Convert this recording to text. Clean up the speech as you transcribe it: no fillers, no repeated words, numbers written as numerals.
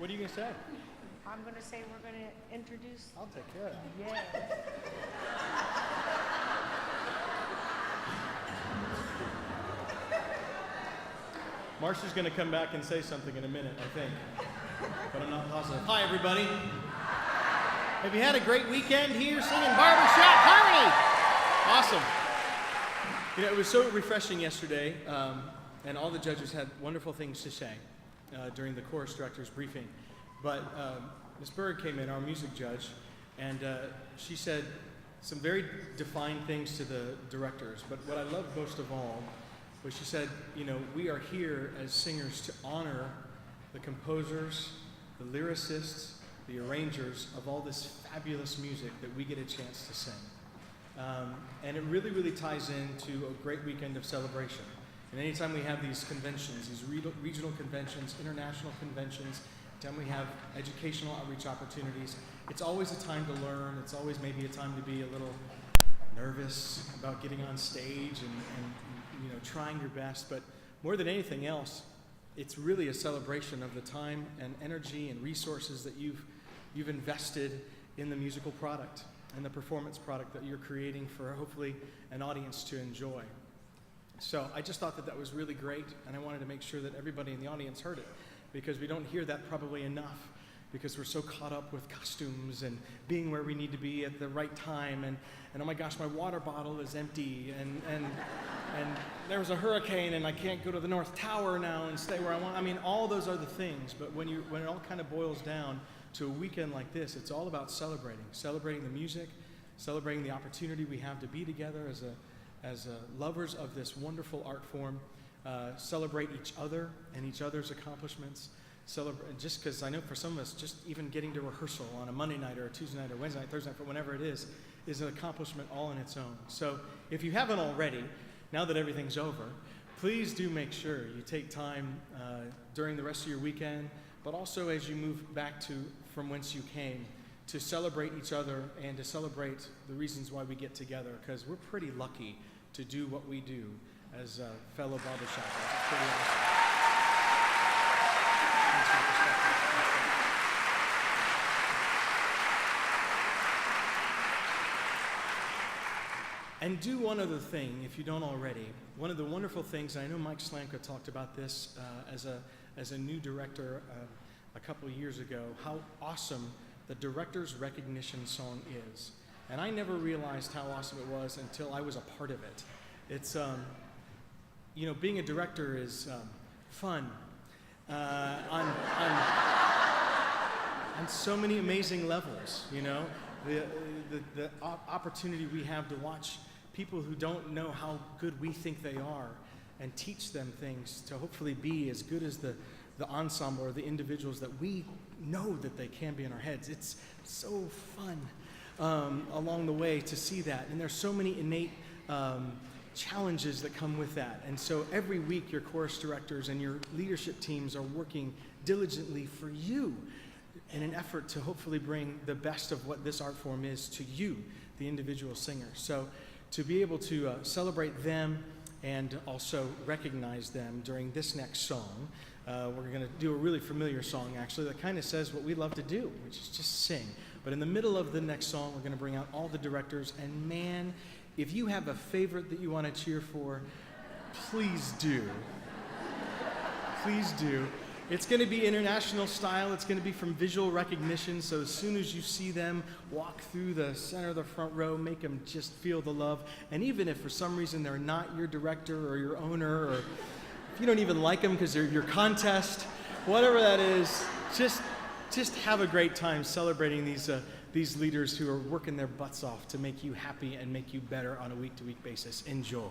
What are you going to say? I'm going to say we're going to introduce. I'll take care of that. Yeah. Marcia's going to come back and say something in a minute, I think. But I'm not positive. Hi, everybody. Have you had a great weekend here singing Barbershop Harmony? Awesome. You know, it was so refreshing yesterday, and all the judges had wonderful things to say during the chorus director's briefing. But Ms. Berg came in, our music judge, and she said some very defined things to the directors. But what I loved most of all was she said, you know, we are here as singers to honor the composers, the lyricists, the arrangers of all this fabulous music that we get a chance to sing. And it really, really ties into a great weekend of celebration. And anytime we have these conventions, these regional conventions, international conventions, anytime we have educational outreach opportunities, it's always a time to learn. It's always maybe a time to be a little nervous about getting on stage and you know, trying your best. But more than anything else, it's really a celebration of the time and energy and resources that you've invested in the musical product and the performance product that you're creating for hopefully an audience to enjoy. So I just thought that that was really great, and I wanted to make sure that everybody in the audience heard it, because we don't hear that probably enough, because we're so caught up with costumes and being where we need to be at the right time, and oh my gosh, my water bottle is empty, and there was a hurricane and I can't go to the North Tower now and stay where I want. I mean, all those other things, but when it all kind of boils down to a weekend like this, it's all about celebrating the music, celebrating the opportunity we have to be together as lovers of this wonderful art form, celebrate each other and each other's accomplishments, celebrate, just because I know for some of us, just even getting to rehearsal on a Monday night or a Tuesday night or Wednesday night, Thursday night, but whenever it is an accomplishment all on its own. So if you haven't already, now that everything's over, please do make sure you take time during the rest of your weekend, but also as you move back from whence you came, to celebrate each other and to celebrate the reasons why we get together, because we're pretty lucky to do what we do as fellow barbershoppers. It's pretty awesome. Thanks for the perspective. And do one other thing, if you don't already. One of the wonderful things, and I know Mike Slamka talked about this as a new director a couple of years ago, how awesome the director's recognition song is. And I never realized how awesome it was until I was a part of it. It's, you know, being a director is fun on so many amazing levels, you know. The opportunity we have to watch people who don't know how good we think they are and teach them things to hopefully be as good as the ensemble or the individuals that we know that they can be in our heads. It's so fun along the way to see that. And there's so many innate challenges that come with that. And so every week your chorus directors and your leadership teams are working diligently for you in an effort to hopefully bring the best of what this art form is to you, the individual singer. So to be able to celebrate them and also recognize them during this next song, we're going to do a really familiar song, actually, that kind of says what we love to do, which is just sing. But in the middle of the next song, we're going to bring out all the directors. And man, if you have a favorite that you want to cheer for, please do. Please do. It's going to be international style. It's going to be from visual recognition. So as soon as you see them walk through the center of the front row, make them just feel the love. And even if for some reason they're not your director or your owner, or if you don't even like them because they're your contest, whatever that is, just have a great time celebrating these leaders who are working their butts off to make you happy and make you better on a week-to-week basis. Enjoy.